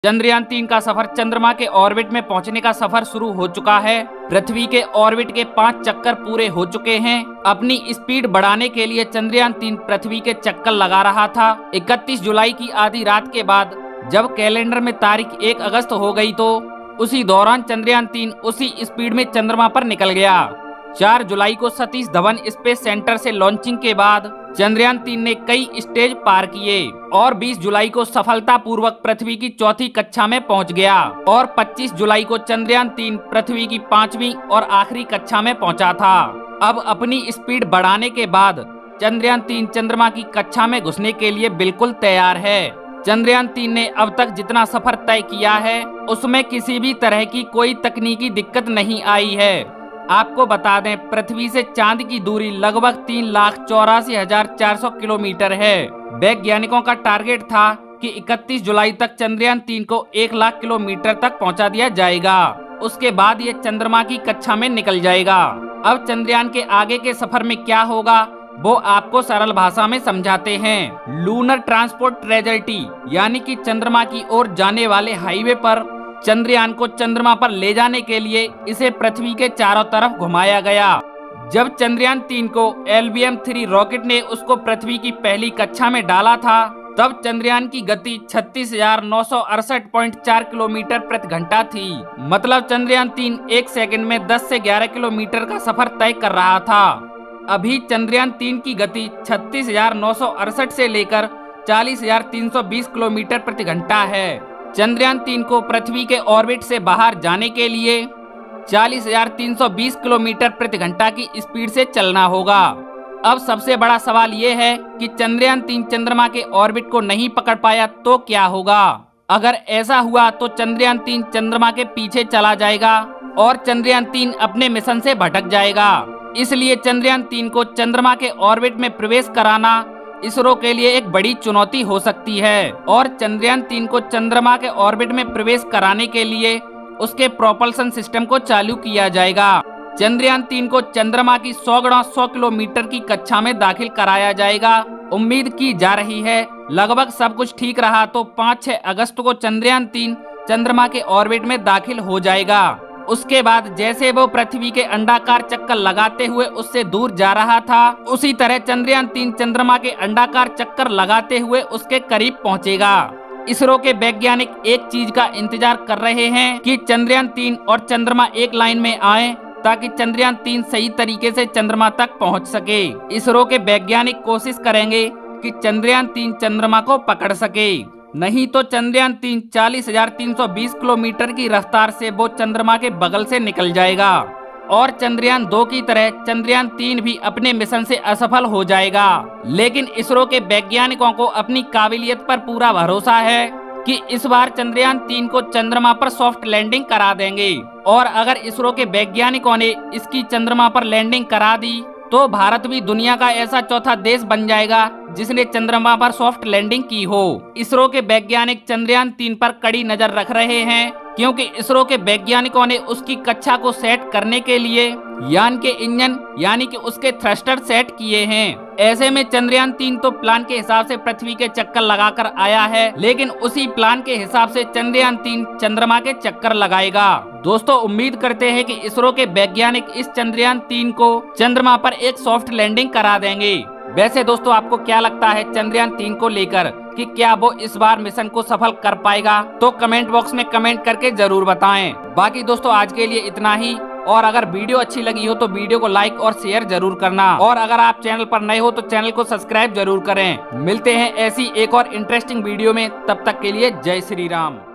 चंद्रयान 3 का सफर चंद्रमा के ऑर्बिट में पहुंचने का सफर शुरू हो चुका है। पृथ्वी के ऑर्बिट के 5 चक्कर पूरे हो चुके हैं। अपनी स्पीड बढ़ाने के लिए चंद्रयान 3 पृथ्वी के चक्कर लगा रहा था। 31 जुलाई की आधी रात के बाद जब कैलेंडर में तारीख 1 अगस्त हो गई तो उसी दौरान चंद्रयान 3 उसी स्पीड में चंद्रमा पर निकल गया। 4 जुलाई को सतीश धवन स्पेस सेंटर से लॉन्चिंग के बाद चंद्रयान 3 ने कई स्टेज पार किए और 20 जुलाई को सफलतापूर्वक पृथ्वी की चौथी कक्षा में पहुंच गया और 25 जुलाई को चंद्रयान 3 पृथ्वी की 5वीं और आखिरी कक्षा में पहुंचा था। अब अपनी स्पीड बढ़ाने के बाद चंद्रयान 3 चंद्रमा की कक्षा में घुसने के लिए बिल्कुल तैयार है। चंद्रयान 3 ने अब तक जितना सफर तय किया है उसमें किसी भी तरह की कोई तकनीकी दिक्कत नहीं आई है। आपको बता दें, पृथ्वी से चांद की दूरी लगभग 3,84,400 किलोमीटर है। वैज्ञानिकों का टारगेट था कि 31 जुलाई तक चंद्रयान 3 को 1 लाख किलोमीटर तक पहुंचा दिया जाएगा। उसके बाद ये चंद्रमा की कक्षा में निकल जाएगा। अब चंद्रयान के आगे के सफर में क्या होगा वो आपको सरल भाषा में समझाते हैं। लूनर ट्रांसपोर्ट ट्रेजेक्टरी यानी कि चंद्रमा की ओर जाने वाले हाईवे पर चंद्रयान को चंद्रमा पर ले जाने के लिए इसे पृथ्वी के चारों तरफ घुमाया गया। जब चंद्रयान 3 को LBM-3 रॉकेट ने उसको पृथ्वी की पहली कक्षा में डाला था तब चंद्रयान की गति 36,968.4 किलोमीटर प्रति घंटा थी। मतलब चंद्रयान 3 1 सेकंड में 10 से 11 किलोमीटर का सफर तय कर रहा था। अभी चंद्रयान 3 की गति 36,968 से लेकर 40,320 किलोमीटर प्रति घंटा है। चंद्रयान 3 को पृथ्वी के ऑर्बिट से बाहर जाने के लिए 40,320 किलोमीटर प्रति घंटा की स्पीड से चलना होगा। अब सबसे बड़ा सवाल ये है कि चंद्रयान 3 चंद्रमा के ऑर्बिट को नहीं पकड़ पाया तो क्या होगा। अगर ऐसा हुआ तो चंद्रयान 3 चंद्रमा के पीछे चला जाएगा और चंद्रयान 3 अपने मिशन से भटक जाएगा। इसलिए चंद्रयान 3 को चंद्रमा के ऑर्बिट में प्रवेश कराना इसरो के लिए एक बड़ी चुनौती हो सकती है और चंद्रयान 3 को चंद्रमा के ऑर्बिट में प्रवेश कराने के लिए उसके प्रोपल्शन सिस्टम को चालू किया जाएगा। चंद्रयान 3 को चंद्रमा की 100 गुणा 100 किलोमीटर की कक्षा में दाखिल कराया जाएगा। उम्मीद की जा रही है लगभग सब कुछ ठीक रहा तो 5-6 अगस्त को चंद्रयान 3 चंद्रमा के ऑर्बिट में दाखिल हो जाएगा। उसके बाद जैसे वो पृथ्वी के अंडाकार चक्कर लगाते हुए उससे दूर जा रहा था उसी तरह चंद्रयान 3 चंद्रमा के अंडाकार चक्कर लगाते हुए उसके करीब पहुंचेगा। इसरो के वैज्ञानिक एक चीज का इंतजार कर रहे हैं कि चंद्रयान 3 और चंद्रमा एक लाइन में आए ताकि चंद्रयान 3 सही तरीके से चंद्रमा तक पहुंच सके। इसरो के वैज्ञानिक कोशिश करेंगे कि चंद्रयान 3 चंद्रमा को पकड़ सके, नहीं तो चंद्रयान 3 40,320 किलोमीटर की रफ्तार से वो चंद्रमा के बगल से निकल जाएगा और चंद्रयान 2 की तरह चंद्रयान 3 भी अपने मिशन से असफल हो जाएगा। लेकिन इसरो के वैज्ञानिकों को अपनी काबिलियत पर पूरा भरोसा है कि इस बार चंद्रयान 3 को चंद्रमा पर सॉफ्ट लैंडिंग करा देंगे और अगर इसरो के वैज्ञानिकों ने इसकी चंद्रमा पर लैंडिंग करा दी तो भारत भी दुनिया का ऐसा चौथा देश बन जाएगा जिसने चंद्रमा पर सॉफ्ट लैंडिंग की हो। इसरो के वैज्ञानिक चंद्रयान 3 पर कड़ी नजर रख रहे हैं क्योंकि इसरो के वैज्ञानिकों ने उसकी कक्षा को सेट करने के लिए यान के इंजन यानी कि उसके थ्रस्टर सेट किए हैं। ऐसे में चंद्रयान 3 तो प्लान के हिसाब से पृथ्वी के चक्कर लगाकर आया है, लेकिन उसी प्लान के हिसाब से चंद्रयान 3 चंद्रमा के चक्कर लगाएगा। दोस्तों, उम्मीद करते हैं कि इसरो के वैज्ञानिक इस चंद्रयान 3 को चंद्रमा पर एक सॉफ्ट लैंडिंग करा देंगे। वैसे दोस्तों, आपको क्या लगता है चंद्रयान 3 को लेकर कि क्या वो इस बार मिशन को सफल कर पाएगा? तो कमेंट बॉक्स में कमेंट करके जरूर बताएं। बाकी दोस्तों, आज के लिए इतना ही और अगर वीडियो अच्छी लगी हो तो वीडियो को लाइक और शेयर जरूर करना और अगर आप चैनल पर नए हो तो चैनल को सब्सक्राइब जरूर करें। मिलते हैं ऐसी एक और इंटरेस्टिंग वीडियो में, तब तक के लिए जय श्री राम।